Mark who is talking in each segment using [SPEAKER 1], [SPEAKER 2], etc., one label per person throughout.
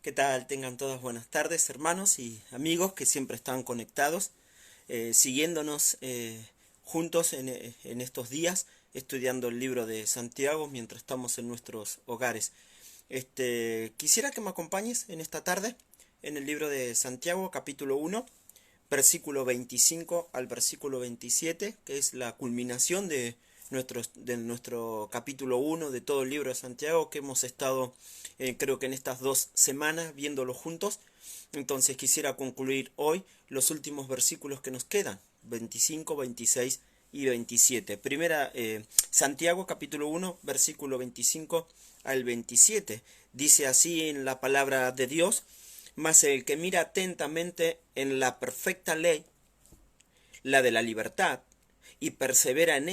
[SPEAKER 1] ¿Qué tal? Tengan todas buenas tardes, hermanos y amigos que siempre están conectados, siguiéndonos juntos en estos días, estudiando el libro de Santiago mientras estamos en nuestros hogares. Quisiera que me acompañes en esta tarde en el libro de Santiago, capítulo 1, versículo 25 al versículo 27, que es la culminación de nuestro capítulo 1 de todo el libro de Santiago, que hemos estado, creo que en estas 2 semanas, viéndolo juntos. Entonces quisiera concluir hoy los últimos versículos que nos quedan, 25, 26 y 27. Santiago capítulo 1, versículo 25 al 27. Dice así en la palabra de Dios: mas el que mira atentamente en la perfecta ley, la de la libertad, y persevera en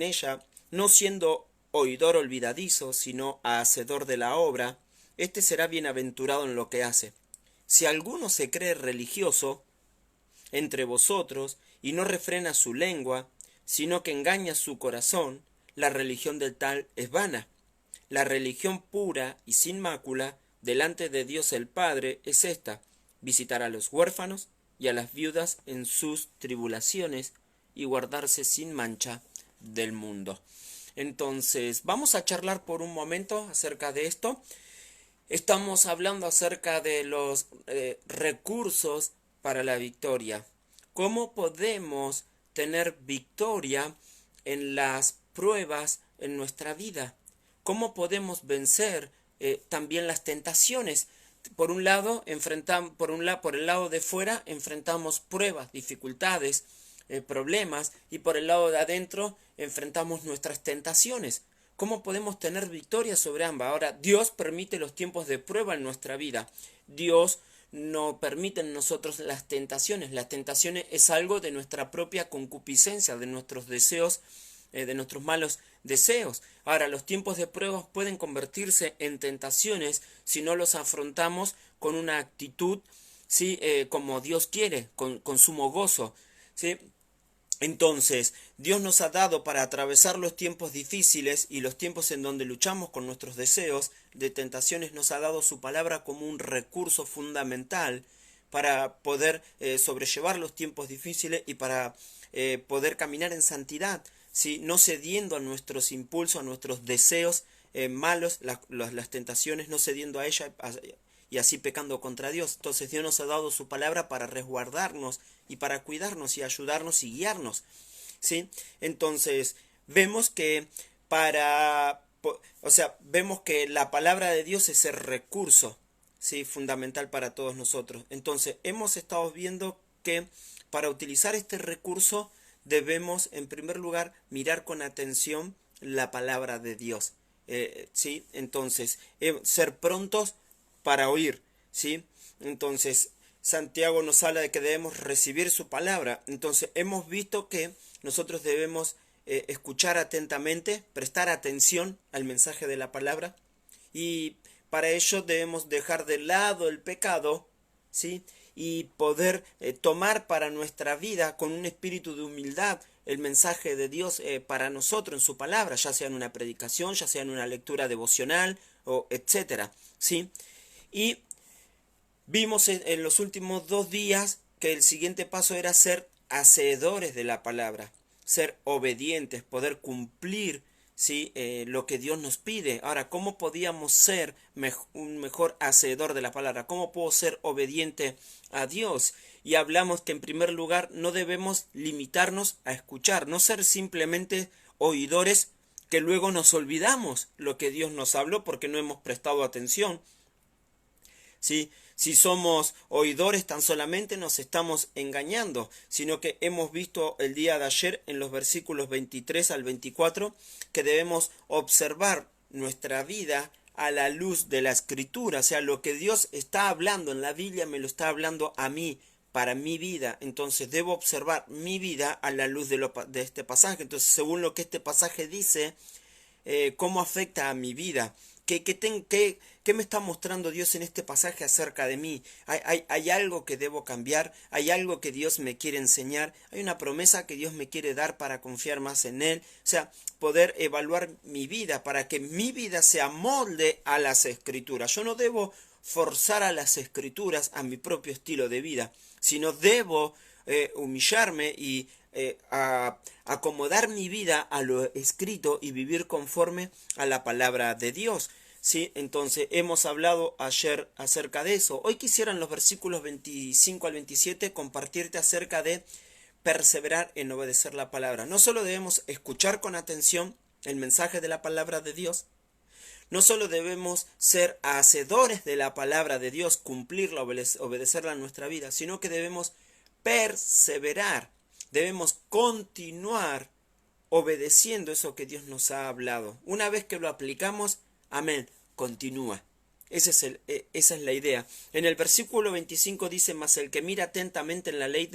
[SPEAKER 1] ella, no siendo oidor olvidadizo, sino hacedor de la obra, éste será bienaventurado en lo que hace. Si alguno se cree religioso entre vosotros y no refrena su lengua, sino que engaña su corazón, la religión del tal es vana. La religión pura y sin mácula delante de Dios el Padre es esta: visitar a los huérfanos y a las viudas en sus tribulaciones y guardarse sin mancha del mundo. Entonces, vamos a charlar por un momento acerca de esto. Estamos hablando acerca de los recursos para la victoria. ¿Cómo podemos tener victoria en las pruebas en nuestra vida? ¿Cómo podemos vencer también las tentaciones? Por un lado, por el lado de fuera enfrentamos pruebas, dificultades, problemas, y por el lado de adentro enfrentamos nuestras tentaciones. ¿Cómo podemos tener victoria sobre ambas? Ahora, Dios permite los tiempos de prueba en nuestra vida. Dios no permite en nosotros las tentaciones. Las tentaciones es algo de nuestra propia concupiscencia, de nuestros deseos, de nuestros malos deseos. Ahora, los tiempos de pruebas pueden convertirse en tentaciones si no los afrontamos con una actitud, ¿sí? Como Dios quiere, con sumo gozo, ¿sí? Entonces, Dios nos ha dado para atravesar los tiempos difíciles y los tiempos en donde luchamos con nuestros deseos de tentaciones, nos ha dado su palabra como un recurso fundamental para poder sobrellevar los tiempos difíciles y para poder caminar en santidad, ¿sí? No cediendo a nuestros impulsos, a nuestros deseos malos, las tentaciones, no cediendo a ellas y así pecando contra Dios. Entonces Dios nos ha dado su palabra para resguardarnos y para cuidarnos y ayudarnos y guiarnos, ¿sí? Entonces vemos que vemos que la palabra de Dios es el recurso, ¿sí? Fundamental para todos nosotros. Entonces hemos estado viendo que para utilizar este recurso debemos en primer lugar mirar con atención la palabra de Dios, ¿sí? Entonces ser prontos para oír, ¿sí? Entonces, Santiago nos habla de que debemos recibir su palabra. Entonces, hemos visto que nosotros debemos escuchar atentamente, prestar atención al mensaje de la palabra, y para ello debemos dejar de lado el pecado, ¿sí? Y poder tomar para nuestra vida con un espíritu de humildad el mensaje de Dios para nosotros en su palabra, ya sea en una predicación, ya sea en una lectura devocional, o etcétera, ¿sí? Y vimos en los últimos 2 días que el siguiente paso era ser hacedores de la palabra, ser obedientes, poder cumplir, ¿sí? Lo que Dios nos pide. Ahora, ¿cómo podíamos ser un mejor hacedor de la palabra? ¿Cómo puedo ser obediente a Dios? Y hablamos que en primer lugar no debemos limitarnos a escuchar, no ser simplemente oidores que luego nos olvidamos lo que Dios nos habló porque no hemos prestado atención. ¿Sí? Si somos oidores tan solamente nos estamos engañando, sino que hemos visto el día de ayer en los versículos 23 al 24 que debemos observar nuestra vida a la luz de la Escritura. O sea, lo que Dios está hablando en la Biblia me lo está hablando a mí, para mi vida. Entonces debo observar mi vida a la luz de este pasaje. Entonces, según lo que este pasaje dice, cómo afecta a mi vida. ¿Qué me está mostrando Dios en este pasaje acerca de mí? ¿Hay algo que debo cambiar? ¿Hay algo que Dios me quiere enseñar? ¿Hay una promesa que Dios me quiere dar para confiar más en Él? O sea, poder evaluar mi vida para que mi vida se amolde a las Escrituras. Yo no debo forzar a las escrituras a mi propio estilo de vida, sino debo humillarme y acomodar mi vida a lo escrito y vivir conforme a la palabra de Dios. ¿Sí? Entonces hemos hablado ayer acerca de eso. Hoy quisiera en los versículos 25 al 27 compartirte acerca de perseverar en obedecer la palabra. No solo debemos escuchar con atención el mensaje de la palabra de Dios, no solo debemos ser hacedores de la palabra de Dios, cumplirla, obedecerla en nuestra vida, sino que debemos perseverar, debemos continuar obedeciendo eso que Dios nos ha hablado. Una vez que lo aplicamos, amén, continúa. Esa es la idea. En el versículo 25 dice, mas el que mira atentamente en la ley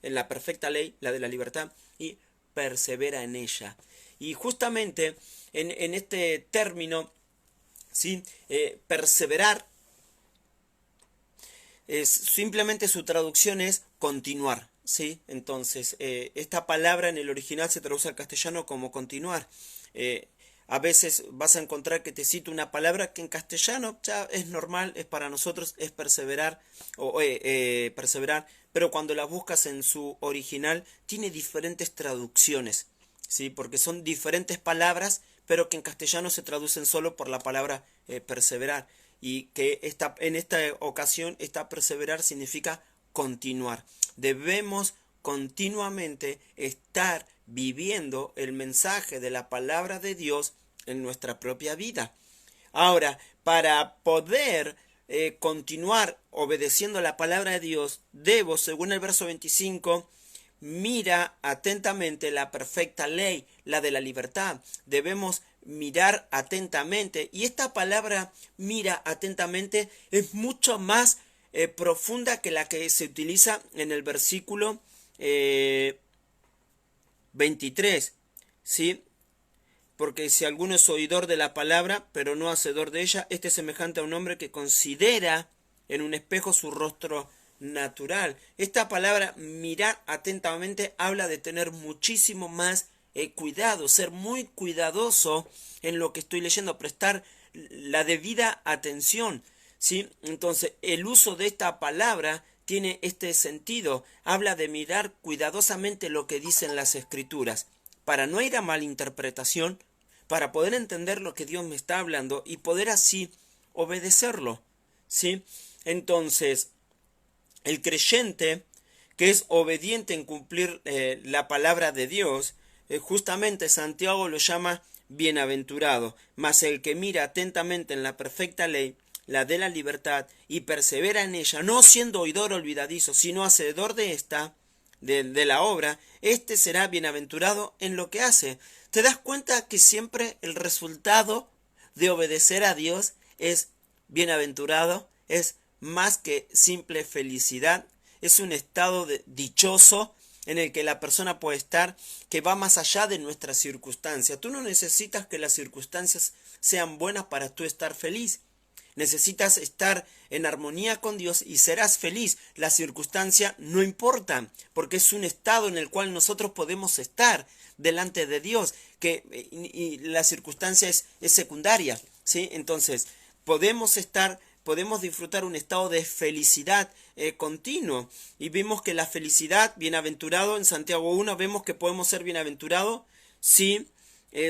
[SPEAKER 1] en la perfecta ley, la de la libertad, y persevera en ella. Y justamente en este término, ¿sí? Perseverar, simplemente su traducción es continuar, ¿sí? Entonces, esta palabra en el original se traduce al castellano como continuar. A veces vas a encontrar que te cito una palabra que en castellano ya es normal, es para nosotros, es perseverar, perseverar, pero cuando la buscas en su original tiene diferentes traducciones, ¿sí? Porque son diferentes palabras, pero que en castellano se traducen solo por la palabra perseverar. Y que en esta ocasión, esta perseverar significa continuar. Debemos continuamente estar viviendo el mensaje de la palabra de Dios en nuestra propia vida. Ahora, para poder continuar obedeciendo la palabra de Dios, debo, según el verso 25, mira atentamente la perfecta ley, la de la libertad. Debemos mirar atentamente. Y esta palabra mira atentamente es mucho más profunda que la que se utiliza en el versículo 23. ¿Sí? Porque si alguno es oidor de la palabra, pero no hacedor de ella, este es semejante a un hombre que considera en un espejo su rostro natural. Esta palabra mirar atentamente habla de tener muchísimo más cuidado, ser muy cuidadoso en lo que estoy leyendo, prestar la debida atención, ¿sí? Entonces, el uso de esta palabra tiene este sentido, habla de mirar cuidadosamente lo que dicen las escrituras, para no ir a malinterpretación, para poder entender lo que Dios me está hablando y poder así obedecerlo, ¿sí? Entonces, el creyente que es obediente en cumplir la palabra de Dios, justamente Santiago lo llama bienaventurado, mas el que mira atentamente en la perfecta ley, la de la libertad, y persevera en ella, no siendo oidor olvidadizo, sino hacedor de esta, de la obra, éste será bienaventurado en lo que hace. ¿Te das cuenta que siempre el resultado de obedecer a Dios es bienaventurado? Es más que simple felicidad, es un estado dichoso en el que la persona puede estar, que va más allá de nuestras circunstancias. Tú no necesitas que las circunstancias sean buenas para tú estar feliz. Necesitas estar en armonía con Dios y serás feliz. La circunstancia no importa, porque es un estado en el cual nosotros podemos estar delante de Dios, y la circunstancia es secundaria, ¿sí? Entonces, podemos disfrutar un estado de felicidad continuo. Y vimos que la felicidad, bienaventurado, en Santiago 1, vemos que podemos ser bienaventurados si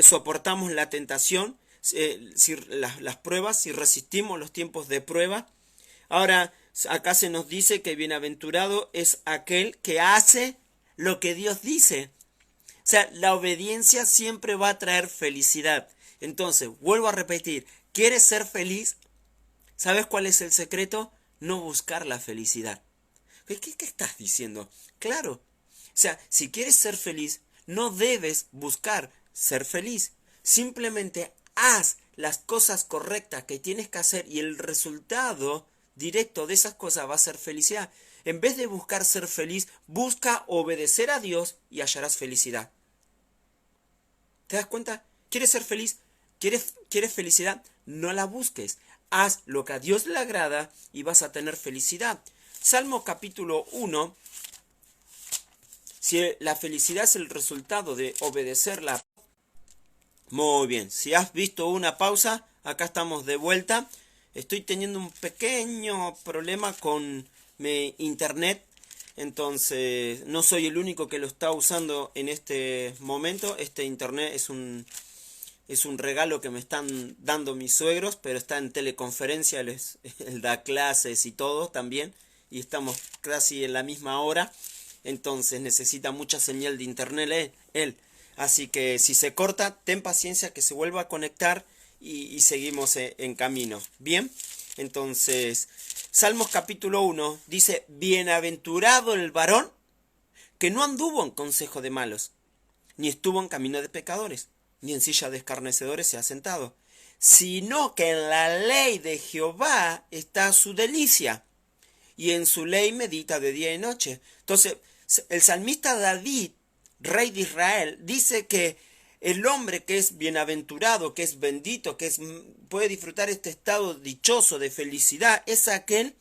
[SPEAKER 1] soportamos la tentación, si las pruebas, si resistimos los tiempos de prueba. Ahora, acá se nos dice que bienaventurado es aquel que hace lo que Dios dice. O sea, la obediencia siempre va a traer felicidad. Entonces, vuelvo a repetir, ¿quieres ser feliz? ¿Sabes cuál es el secreto? No buscar la felicidad. ¿Qué estás diciendo? Claro. O sea, si quieres ser feliz, no debes buscar ser feliz. Simplemente haz las cosas correctas que tienes que hacer y el resultado directo de esas cosas va a ser felicidad. En vez de buscar ser feliz, busca obedecer a Dios y hallarás felicidad. ¿Te das cuenta? ¿Quieres ser feliz? ¿Quieres felicidad? No la busques. Haz lo que a Dios le agrada y vas a tener felicidad. Salmo capítulo 1. Si la felicidad es el resultado de obedecerla. Muy bien. Si has visto una pausa, acá estamos de vuelta. Estoy teniendo un pequeño problema con mi internet, entonces no soy el único que lo está usando en este momento. Este internet es un regalo que me están dando mis suegros, pero está en teleconferencia, él da clases y todo también, y estamos casi en la misma hora, entonces necesita mucha señal de internet él. Así que si se corta, ten paciencia que se vuelva a conectar y seguimos en camino. Bien, entonces, Salmos capítulo 1 dice, bienaventurado el varón que no anduvo en consejo de malos, ni estuvo en camino de pecadores, ni en silla de escarnecedores se ha sentado, sino que en la ley de Jehová está su delicia, y en su ley medita de día y noche. Entonces, el salmista David, rey de Israel, dice que el hombre que es bienaventurado, que es bendito, puede disfrutar este estado dichoso de felicidad, es aquel,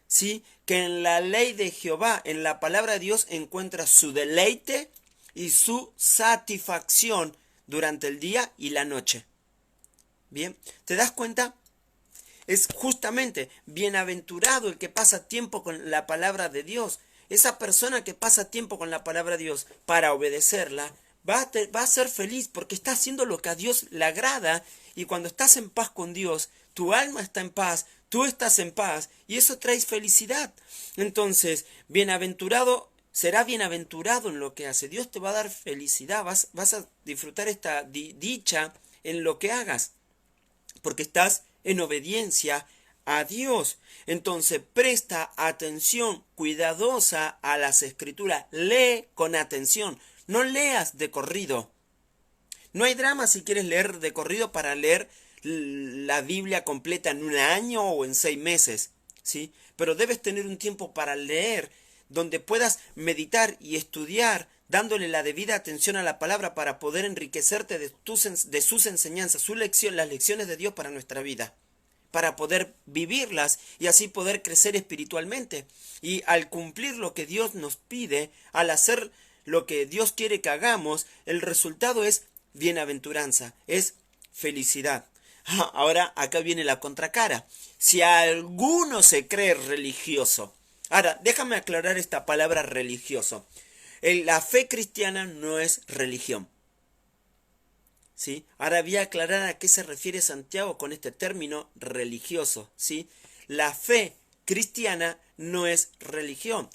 [SPEAKER 1] ¿sí?, que en la ley de Jehová, en la palabra de Dios, encuentra su deleite y su satisfacción durante el día y la noche. Bien, ¿te das cuenta? Es justamente bienaventurado el que pasa tiempo con la palabra de Dios. Esa persona que pasa tiempo con la palabra de Dios para obedecerla, va a ser feliz porque está haciendo lo que a Dios le agrada, y cuando estás en paz con Dios, tu alma está en paz, tú estás en paz, y eso trae felicidad. Entonces, será bienaventurado en lo que hace. Dios te va a dar felicidad, vas a disfrutar esta dicha en lo que hagas, porque estás en obediencia a Dios. Entonces presta atención cuidadosa a las escrituras, lee con atención, no leas de corrido. No hay drama si quieres leer de corrido para leer la Biblia completa en un año o en 6 meses, ¿sí? Pero debes tener un tiempo para leer, donde puedas meditar y estudiar, dándole la debida atención a la palabra para poder enriquecerte de sus enseñanzas, las lecciones de Dios para nuestra vida, para poder vivirlas y así poder crecer espiritualmente. Y al cumplir lo que Dios nos pide, al hacer lo que Dios quiere que hagamos, el resultado es bienaventuranza, es felicidad. Ahora acá viene la contracara. Si alguno se cree religioso, ahora déjame aclarar esta palabra religioso. La fe cristiana no es religión, ¿sí? Ahora voy a aclarar a qué se refiere Santiago con este término religioso, ¿sí? La fe cristiana no es religión.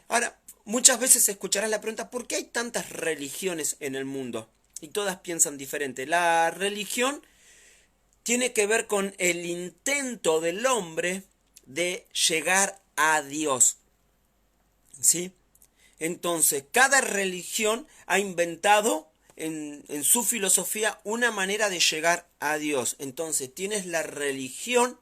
[SPEAKER 1] Ahora, muchas veces escucharás la pregunta, ¿por qué hay tantas religiones en el mundo? Y todas piensan diferente. La religión tiene que ver con el intento del hombre de llegar a Dios, ¿sí? Entonces, cada religión ha inventado en su filosofía una manera de llegar a Dios. Entonces, tienes la religión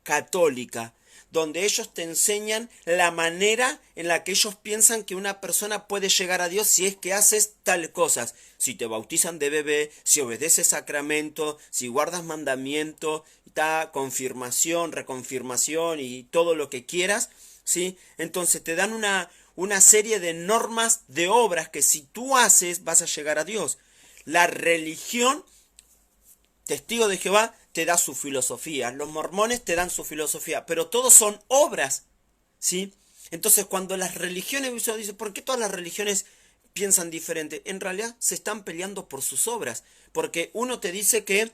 [SPEAKER 1] católica, donde ellos te enseñan la manera en la que ellos piensan que una persona puede llegar a Dios si es que haces tales cosas. Si te bautizan de bebé, si obedeces sacramento, si guardas mandamiento, confirmación, reconfirmación y todo lo que quieras, ¿sí? Entonces te dan una serie de normas, de obras que si tú haces vas a llegar a Dios. La religión, Testigo de Jehová, te da su filosofía, los mormones te dan su filosofía, pero todos son obras, ¿sí? Entonces cuando las religiones, uno dice, ¿por qué todas las religiones piensan diferente? En realidad se están peleando por sus obras, porque uno te dice que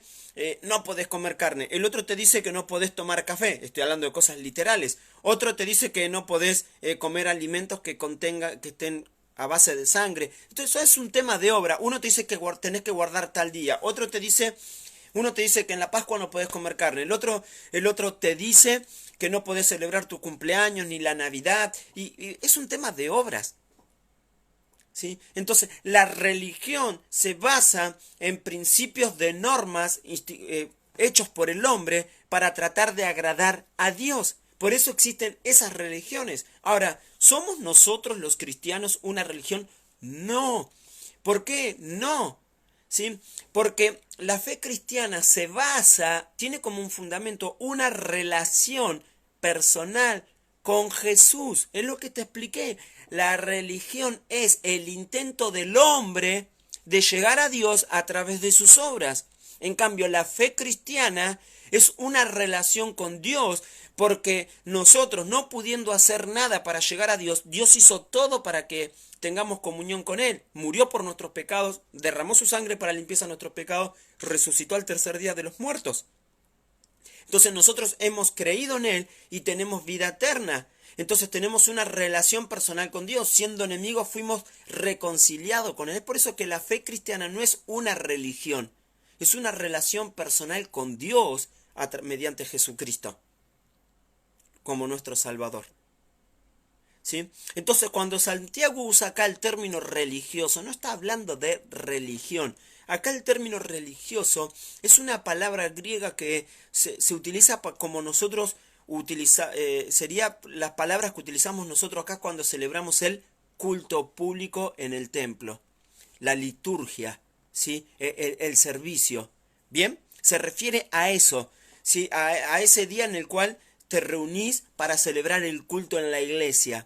[SPEAKER 1] no podés comer carne, el otro te dice que no podés tomar café, estoy hablando de cosas literales, otro te dice que no podés comer alimentos que estén a base de sangre. Entonces eso es un tema de obra. Uno te dice que tenés que guardar tal día, uno te dice que en la Pascua no podés comer carne, el otro te dice que no podés celebrar tu cumpleaños ni la Navidad, y es un tema de obras, ¿sí? Entonces, la religión se basa en principios de normas hechos por el hombre para tratar de agradar a Dios. Por eso existen esas religiones. Ahora, ¿somos nosotros los cristianos una religión? No. ¿Por qué? No. ¿Sí? Porque la fe cristiana tiene como un fundamento una relación personal con Jesús. Es lo que te expliqué. La religión es el intento del hombre de llegar a Dios a través de sus obras. En cambio, la fe cristiana Es una relación con Dios, porque nosotros, no pudiendo hacer nada para llegar a Dios, Dios hizo todo para que tengamos comunión con Él. Murió por nuestros pecados, derramó su sangre para limpieza de nuestros pecados, resucitó al tercer día de los muertos. Entonces nosotros hemos creído en Él y tenemos vida eterna. Entonces tenemos una relación personal con Dios. Siendo enemigos fuimos reconciliados con Él. Es por eso que la fe cristiana no es una religión. Es una relación personal con Dios mediante Jesucristo como nuestro Salvador. ¿Sí? Entonces cuando Santiago usa acá el término religioso, no está hablando de religión. Acá el término religioso es una palabra griega que se utiliza como nosotros sería las palabras que utilizamos nosotros acá cuando celebramos el culto público en el templo, la liturgia, ¿sí? El servicio. Bien, se refiere a eso, ¿sí? A ese día en el cual te reunís para celebrar el culto en la iglesia.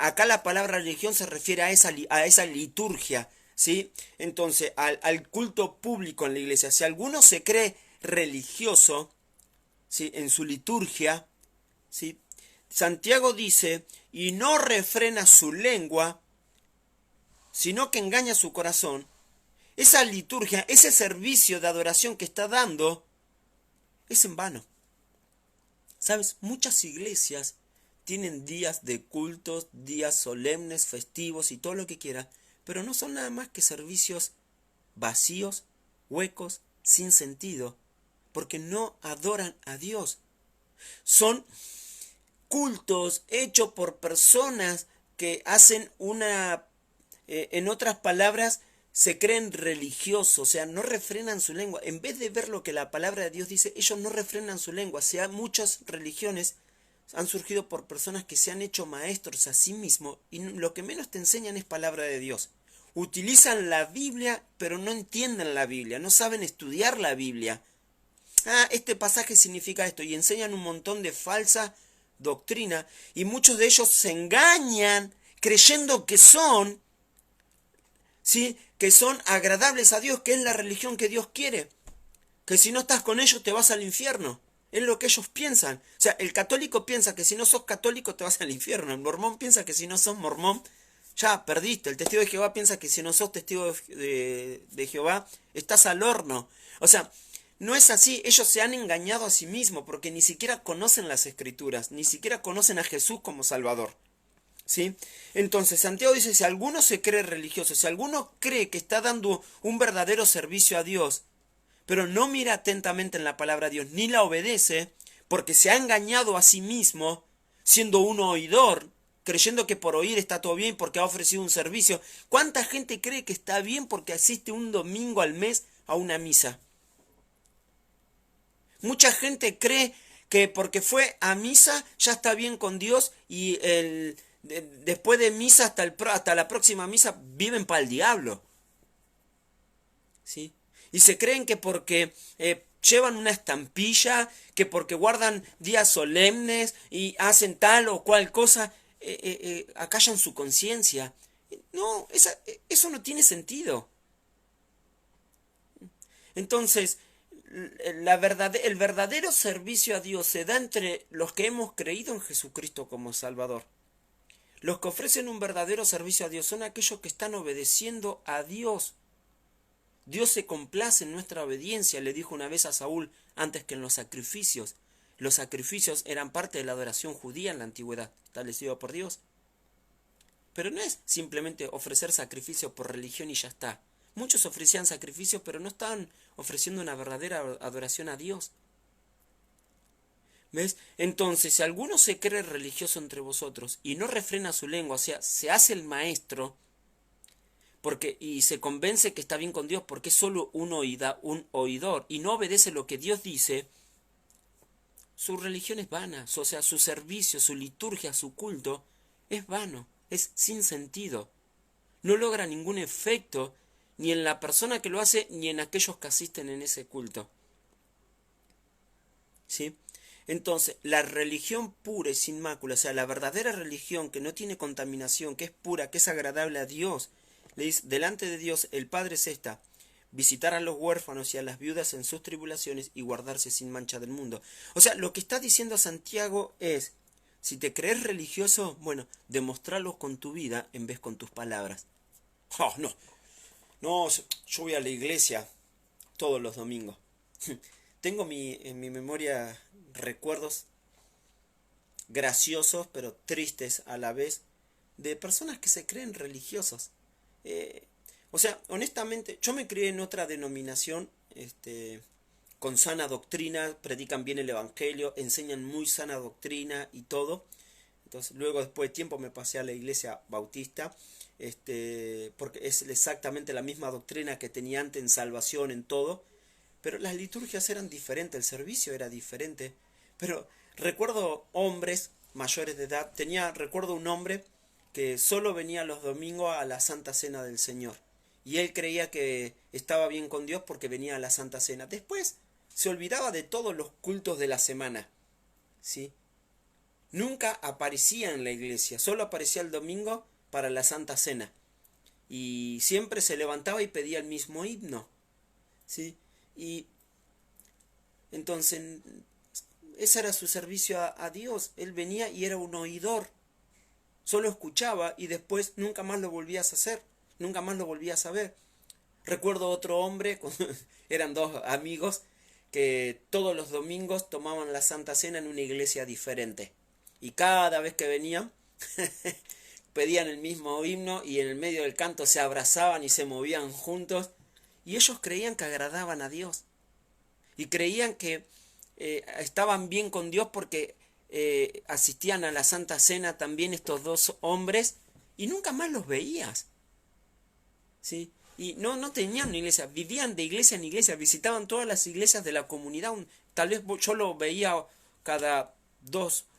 [SPEAKER 1] Acá la palabra religión se refiere a esa liturgia, ¿sí? Entonces, al culto público en la iglesia. Si alguno se cree religioso, ¿sí? En su liturgia, ¿sí? Santiago dice, y no refrena su lengua, sino que engaña su corazón. Esa liturgia, ese servicio de adoración que está dando, es en vano. ¿Sabes? Muchas iglesias tienen días de cultos, días solemnes, festivos y todo lo que quieras, pero no son nada más que servicios vacíos, huecos, sin sentido, porque no adoran a Dios. Son cultos hechos por personas que hacen en otras palabras, se creen religiosos, o sea, no refrenan su lengua. En vez de ver lo que la palabra de Dios dice, ellos no refrenan su lengua. O sea, muchas religiones han surgido por personas que se han hecho maestros a sí mismos y lo que menos te enseñan es palabra de Dios. Utilizan la Biblia, pero no entienden la Biblia, no saben estudiar la Biblia. Este pasaje significa esto, y enseñan un montón de falsa doctrina, y muchos de ellos se engañan creyendo que son, ¿sí? Que son agradables a Dios, que es la religión que Dios quiere. Que si no estás con ellos te vas al infierno. Es lo que ellos piensan. O sea, el católico piensa que si no sos católico te vas al infierno. El mormón piensa que si no sos mormón, ya perdiste. El testigo de Jehová piensa que si no sos testigo de Jehová, estás al horno. O sea, no es así. Ellos se han engañado a sí mismos porque ni siquiera conocen las Escrituras, ni siquiera conocen a Jesús como Salvador. ¿Sí? Entonces Santiago dice, si alguno se cree religioso, si alguno cree que está dando un verdadero servicio a Dios, pero no mira atentamente en la palabra de Dios, ni la obedece, porque se ha engañado a sí mismo, siendo un oidor, creyendo que por oír está todo bien porque ha ofrecido un servicio. ¿Cuánta gente cree que está bien porque asiste un domingo al mes a una misa? Mucha gente cree que porque fue a misa ya está bien con Dios y después de misa hasta la próxima misa viven para el diablo. ¿Sí? Y se creen que porque llevan una estampilla, que porque guardan días solemnes y hacen tal o cual cosa, acallan su conciencia. No, eso no tiene sentido. Entonces, el verdadero servicio a Dios se da entre los que hemos creído en Jesucristo como Salvador. Los que ofrecen un verdadero servicio a Dios son aquellos que están obedeciendo a Dios. Dios se complace en nuestra obediencia, le dijo una vez a Saúl antes que en los sacrificios. Los sacrificios eran parte de la adoración judía en la antigüedad, establecido por Dios. Pero no es simplemente ofrecer sacrificio por religión y ya está. Muchos ofrecían sacrificios, pero no estaban ofreciendo una verdadera adoración a Dios. ¿Ves? Entonces, si alguno se cree religioso entre vosotros y no refrena su lengua, o sea, se hace el maestro, y se convence que está bien con Dios porque es solo un oidor y no obedece lo que Dios dice, su religión es vana, o sea, su servicio, su liturgia, su culto es vano, es sin sentido. No logra ningún efecto ni en la persona que lo hace ni en aquellos que asisten en ese culto. ¿Sí? Entonces, la religión pura y sin mácula, o sea, la verdadera religión que no tiene contaminación, que es pura, que es agradable a Dios, le dice, delante de Dios el Padre es esta: visitar a los huérfanos y a las viudas en sus tribulaciones y guardarse sin mancha del mundo. O sea, lo que está diciendo Santiago es, si te crees religioso, bueno, demostralo con tu vida en vez con tus palabras. Oh, no, no, yo voy a la iglesia todos los domingos. Tengo en mi memoria recuerdos graciosos, pero tristes a la vez, de personas que se creen religiosos. Eh, o sea, honestamente, yo me crié en otra denominación, con sana doctrina, predican bien el evangelio, enseñan muy sana doctrina y todo. Entonces, luego después de tiempo me pasé a la iglesia bautista, porque es exactamente la misma doctrina que tenía antes en salvación, en todo, pero las liturgias eran diferentes, el servicio era diferente. Pero recuerdo hombres mayores de edad, recuerdo un hombre que solo venía los domingos a la Santa Cena del Señor. Y él creía que estaba bien con Dios porque venía a la Santa Cena. Después se olvidaba de todos los cultos de la semana. ¿Sí? Nunca aparecía en la iglesia, solo aparecía el domingo para la Santa Cena. Y siempre se levantaba y pedía el mismo himno. ¿Sí? Y entonces ese era su servicio a Dios. Él venía y era un oidor. Solo escuchaba y después nunca más lo volvías a hacer. Nunca más lo volvías a ver. Recuerdo otro hombre, eran dos amigos, que todos los domingos tomaban la Santa Cena en una iglesia diferente. Y cada vez que venían, pedían el mismo himno y en el medio del canto se abrazaban y se movían juntos. Y ellos creían que agradaban a Dios. Y creían que estaban bien con Dios porque asistían a la Santa Cena también estos dos hombres y nunca más los veías. ¿Sí? Y no tenían una iglesia, vivían de iglesia en iglesia, visitaban todas las iglesias de la comunidad. Tal vez yo lo veía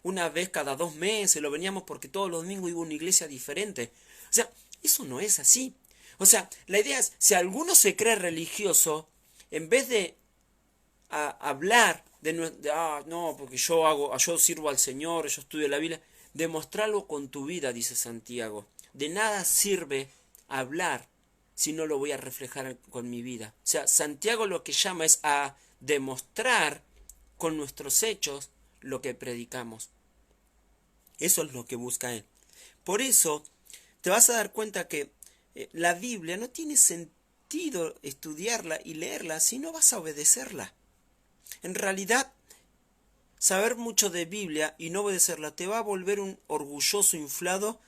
[SPEAKER 1] una vez cada 2 meses, lo veníamos porque todos los domingos iba a una iglesia diferente. O sea, eso no es así. O sea, la idea es, si alguno se cree religioso, en vez de hablar no, porque yo sirvo al Señor, yo estudio la Biblia, demostrarlo con tu vida, dice Santiago. De nada sirve hablar si no lo voy a reflejar con mi vida. O sea, Santiago lo que llama es a demostrar con nuestros hechos lo que predicamos. Eso es lo que busca él. Por eso te vas a dar cuenta que la Biblia no tiene sentido estudiarla y leerla si no vas a obedecerla. En realidad, saber mucho de Biblia y no obedecerla te va a volver un orgulloso inflado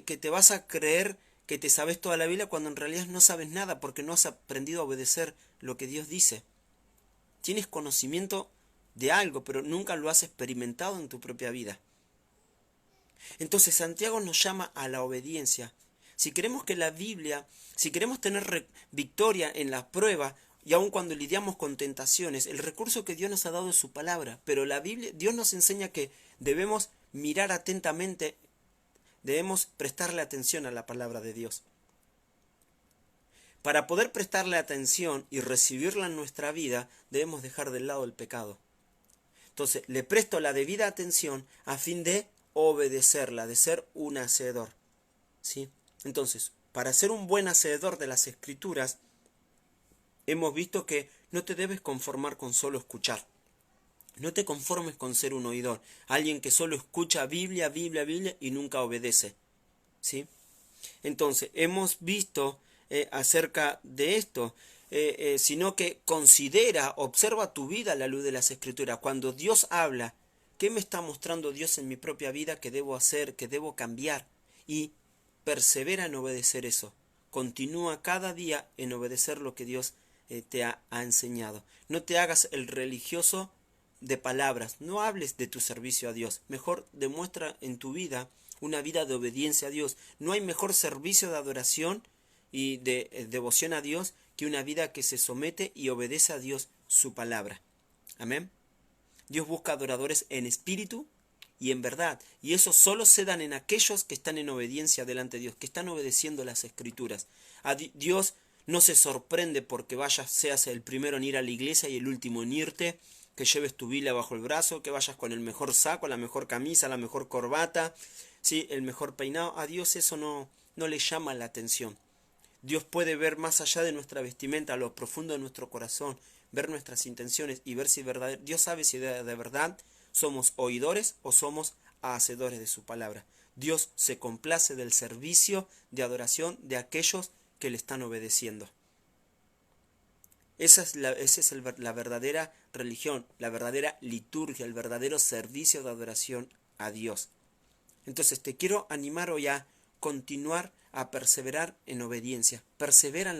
[SPEAKER 1] que te vas a creer que te sabes toda la Biblia cuando en realidad no sabes nada porque no has aprendido a obedecer lo que Dios dice. Tienes conocimiento de algo, pero nunca lo has experimentado en tu propia vida. Entonces Santiago nos llama a la obediencia. Si queremos que la Biblia, si queremos tener victoria en la prueba, y aun cuando lidiamos con tentaciones, el recurso que Dios nos ha dado es su palabra. Pero la Biblia, Dios nos enseña que debemos mirar atentamente, debemos prestarle atención a la palabra de Dios. Para poder prestarle atención y recibirla en nuestra vida, debemos dejar de lado el pecado. Entonces, le presto la debida atención a fin de obedecerla, de ser un hacedor. ¿Sí? Entonces, para ser un buen hacedor de las Escrituras, hemos visto que no te debes conformar con solo escuchar. No te conformes con ser un oidor, alguien que solo escucha Biblia, Biblia, Biblia y nunca obedece. ¿Sí? Entonces, hemos visto acerca de esto, sino que considera, observa tu vida a la luz de las Escrituras. Cuando Dios habla, ¿qué me está mostrando Dios en mi propia vida que debo hacer, que debo cambiar? Y persevera en obedecer eso. Continúa cada día en obedecer lo que Dios te ha enseñado. No te hagas el religioso de palabras, no hables de tu servicio a Dios, mejor demuestra en tu vida una vida de obediencia a Dios. No hay mejor servicio de adoración y de devoción a Dios que una vida que se somete y obedece a Dios su palabra. Amén. Dios busca adoradores en espíritu y en verdad, y eso solo se dan en aquellos que están en obediencia delante de Dios, que están obedeciendo las Escrituras. A Dios no se sorprende porque seas el primero en ir a la iglesia y el último en irte, que lleves tu Biblia bajo el brazo, que vayas con el mejor saco, la mejor camisa, la mejor corbata, ¿sí? El mejor peinado. A Dios eso no le llama la atención. Dios puede ver más allá de nuestra vestimenta, a lo profundo de nuestro corazón, ver nuestras intenciones y ver si Dios sabe si de verdad somos oidores o somos hacedores de su palabra. Dios se complace del servicio de adoración de aquellos que le están obedeciendo. Esa es la verdadera religión, la verdadera liturgia, el verdadero servicio de adoración a Dios. Entonces te quiero animar hoy a continuar a perseverar en obediencia. Persevera en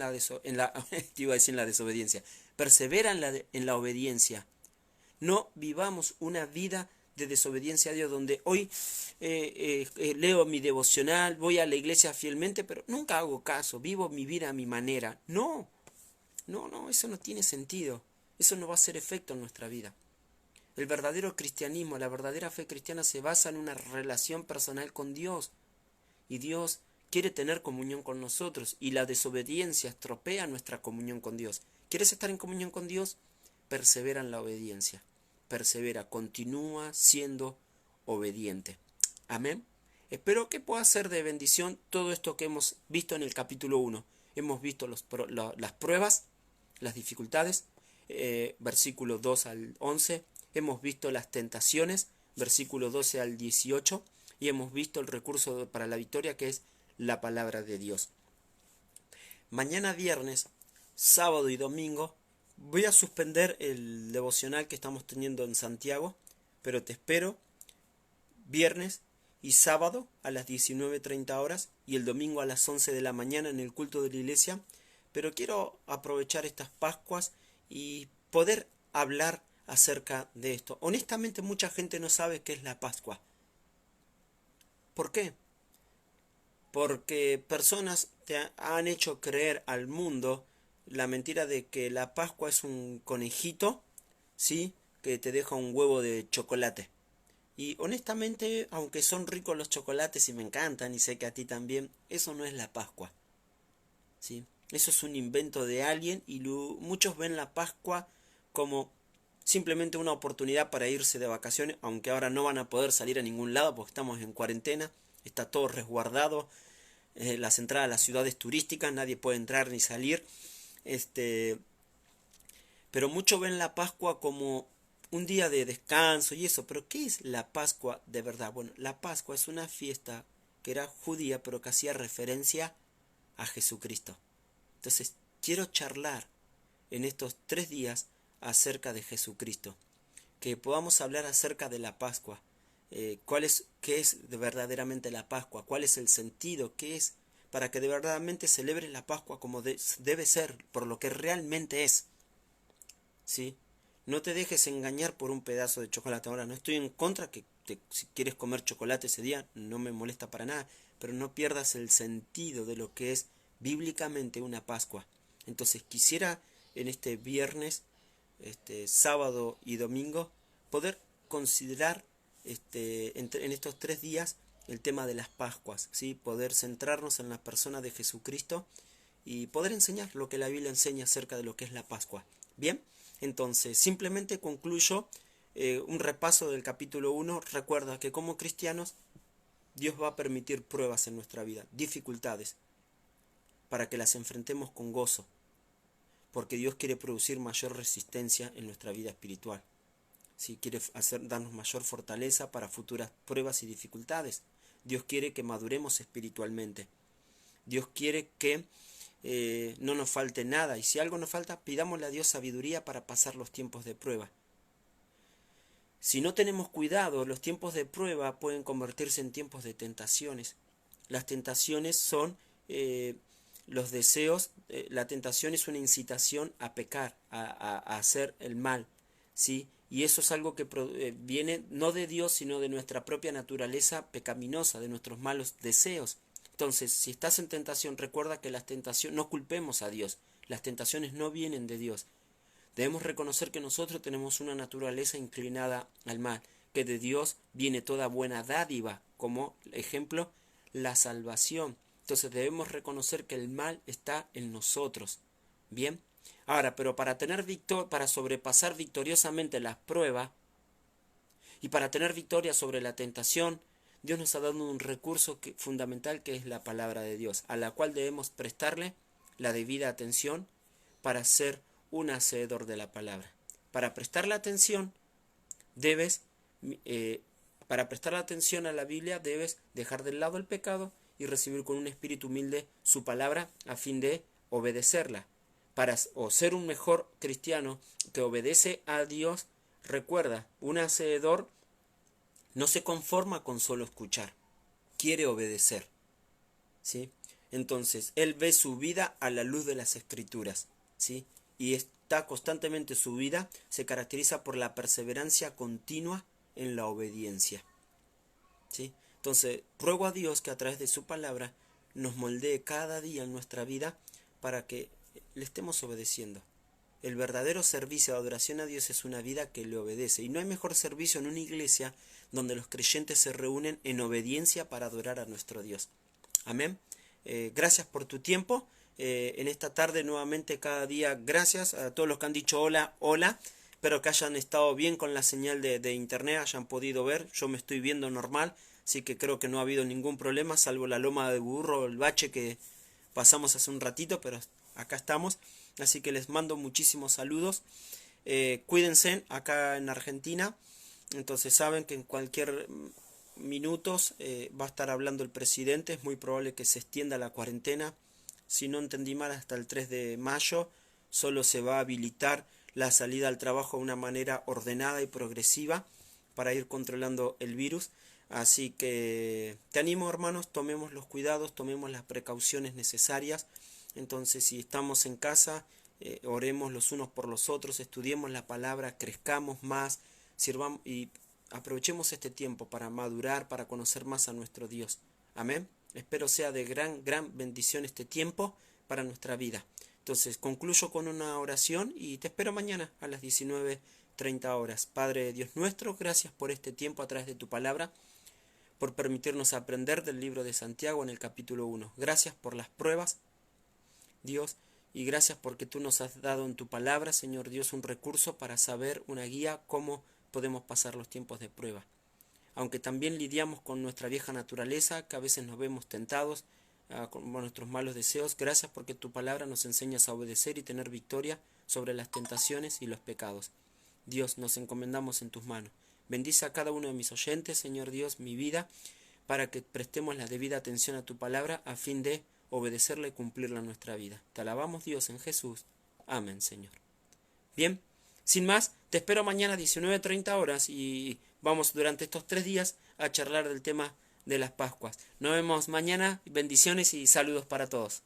[SPEAKER 1] te iba a decir en la desobediencia. Persevera en la obediencia. No vivamos una vida de desobediencia a Dios donde hoy leo mi devocional, voy a la iglesia fielmente, pero nunca hago caso, vivo mi vida a mi manera. No, eso no tiene sentido. Eso no va a hacer efecto en nuestra vida. El verdadero cristianismo, la verdadera fe cristiana se basa en una relación personal con Dios. Y Dios quiere tener comunión con nosotros y la desobediencia estropea nuestra comunión con Dios. ¿Quieres estar en comunión con Dios? Persevera en la obediencia. Persevera, continúa siendo obediente. Amén. Espero que pueda ser de bendición todo esto que hemos visto en el capítulo 1. Hemos visto las pruebas, las dificultades, versículos 2 al 11. Hemos visto las tentaciones, versículos 12 al 18. Y hemos visto el recurso para la victoria, que es la palabra de Dios. Mañana viernes, sábado y domingo voy a suspender el devocional que estamos teniendo en Santiago, pero te espero viernes y sábado a las 19:30 horas y el domingo a las 11 de la mañana en el culto de la iglesia. Pero quiero aprovechar estas Pascuas y poder hablar acerca de esto. Honestamente, mucha gente no sabe qué es la Pascua. ¿Por qué? Porque personas te han hecho creer al mundo la mentira de que la Pascua es un conejito, ¿sí? Que te deja un huevo de chocolate. Y honestamente, aunque son ricos los chocolates y me encantan y sé que a ti también, eso no es la Pascua, ¿sí? Eso es un invento de alguien y muchos ven la Pascua como simplemente una oportunidad para irse de vacaciones, aunque ahora no van a poder salir a ningún lado porque estamos en cuarentena, está todo resguardado, las entradas a las ciudades turísticas, nadie puede entrar ni salir, pero muchos ven la Pascua como un día de descanso y eso, pero ¿qué es la Pascua de verdad? Bueno, la Pascua es una fiesta que era judía, pero que hacía referencia a Jesucristo. Entonces, quiero charlar en estos 3 días acerca de Jesucristo, que podamos hablar acerca de la Pascua, qué es verdaderamente la Pascua, cuál es el sentido, qué es, para que de verdaderamente celebres la Pascua como debe ser, por lo que realmente es. ¿Sí? No te dejes engañar por un pedazo de chocolate. Ahora, no estoy en contra si quieres comer chocolate ese día, no me molesta para nada, pero no pierdas el sentido de lo que es bíblicamente una Pascua. Entonces quisiera en este viernes, sábado y domingo, poder considerar en estos 3 días el tema de las Pascuas, ¿sí? Poder centrarnos en la persona de Jesucristo y poder enseñar lo que la Biblia enseña acerca de lo que es la Pascua. Bien, entonces simplemente concluyo un repaso del capítulo 1. Recuerda que como cristianos Dios va a permitir pruebas en nuestra vida, dificultades, para que las enfrentemos con gozo, porque Dios quiere producir mayor resistencia en nuestra vida espiritual. Si quiere darnos mayor fortaleza para futuras pruebas y dificultades. Dios quiere que maduremos espiritualmente. Dios quiere que no nos falte nada. Y si algo nos falta, pidámosle a Dios sabiduría para pasar los tiempos de prueba. Si no tenemos cuidado, los tiempos de prueba pueden convertirse en tiempos de tentaciones. Las tentaciones son los deseos. La tentación es una incitación a pecar, a hacer el mal, ¿sí? Y eso es algo que viene no de Dios, sino de nuestra propia naturaleza pecaminosa, de nuestros malos deseos. Entonces, si estás en tentación, recuerda que las tentaciones, no culpemos a Dios, las tentaciones no vienen de Dios. Debemos reconocer que nosotros tenemos una naturaleza inclinada al mal, que de Dios viene toda buena dádiva, como ejemplo, la salvación. Entonces debemos reconocer que el mal está en nosotros. Bien. Ahora, pero para para sobrepasar victoriosamente las pruebas y para tener victoria sobre la tentación, Dios nos ha dado un recurso fundamental que es la palabra de Dios, a la cual debemos prestarle la debida atención para ser un hacedor de la palabra. Para prestarle atención, para prestar atención a la Biblia, debes dejar de lado el pecado y recibir con un espíritu humilde su palabra a fin de obedecerla. Para ser un mejor cristiano que obedece a Dios, recuerda, un hacedor no se conforma con solo escuchar, quiere obedecer. ¿Sí? Entonces, él ve su vida a la luz de las Escrituras, ¿sí? Y está constantemente, su vida se caracteriza por la perseverancia continua en la obediencia, ¿sí? Entonces, ruego a Dios que a través de su palabra nos moldee cada día en nuestra vida para que le estemos obedeciendo. El verdadero servicio de adoración a Dios es una vida que le obedece. Y no hay mejor servicio en una iglesia donde los creyentes se reúnen en obediencia para adorar a nuestro Dios. Amén. Gracias por tu tiempo. En esta tarde nuevamente cada día, gracias a todos los que han dicho hola, hola. Espero que hayan estado bien con la señal de internet, hayan podido ver. Yo me estoy viendo normal, así que creo que no ha habido ningún problema, salvo la loma de burro, el bache que pasamos hace un ratito, pero acá estamos. Así que les mando muchísimos saludos. Cuídense acá en Argentina. Entonces saben que en cualquier minutos va a estar hablando el presidente. Es muy probable que se extienda la cuarentena. Si no entendí mal, hasta el 3 de mayo solo se va a habilitar la salida al trabajo de una manera ordenada y progresiva para ir controlando el virus. Así que te animo, hermanos, tomemos los cuidados, tomemos las precauciones necesarias. Entonces, si estamos en casa, oremos los unos por los otros, estudiemos la palabra, crezcamos más, sirvamos y aprovechemos este tiempo para madurar, para conocer más a nuestro Dios. Amén. Espero sea de gran bendición este tiempo para nuestra vida. Entonces, concluyo con una oración y te espero mañana a las 19:30 horas. Padre Dios nuestro, gracias por este tiempo a través de tu palabra, por permitirnos aprender del libro de Santiago en el capítulo 1. Gracias por las pruebas, Dios, y gracias porque tú nos has dado en tu palabra, Señor Dios, un recurso para saber, una guía, cómo podemos pasar los tiempos de prueba. Aunque también lidiamos con nuestra vieja naturaleza, que a veces nos vemos tentados con nuestros malos deseos, gracias porque tu palabra nos enseñas a obedecer y tener victoria sobre las tentaciones y los pecados. Dios, nos encomendamos en tus manos. Bendice a cada uno de mis oyentes, Señor Dios, mi vida, para que prestemos la debida atención a tu palabra a fin de obedecerla y cumplirla en nuestra vida. Te alabamos, Dios, en Jesús. Amén, Señor. Bien, sin más, te espero mañana a 19:30 horas y vamos durante estos 3 días a charlar del tema de las Pascuas. Nos vemos mañana, bendiciones y saludos para todos.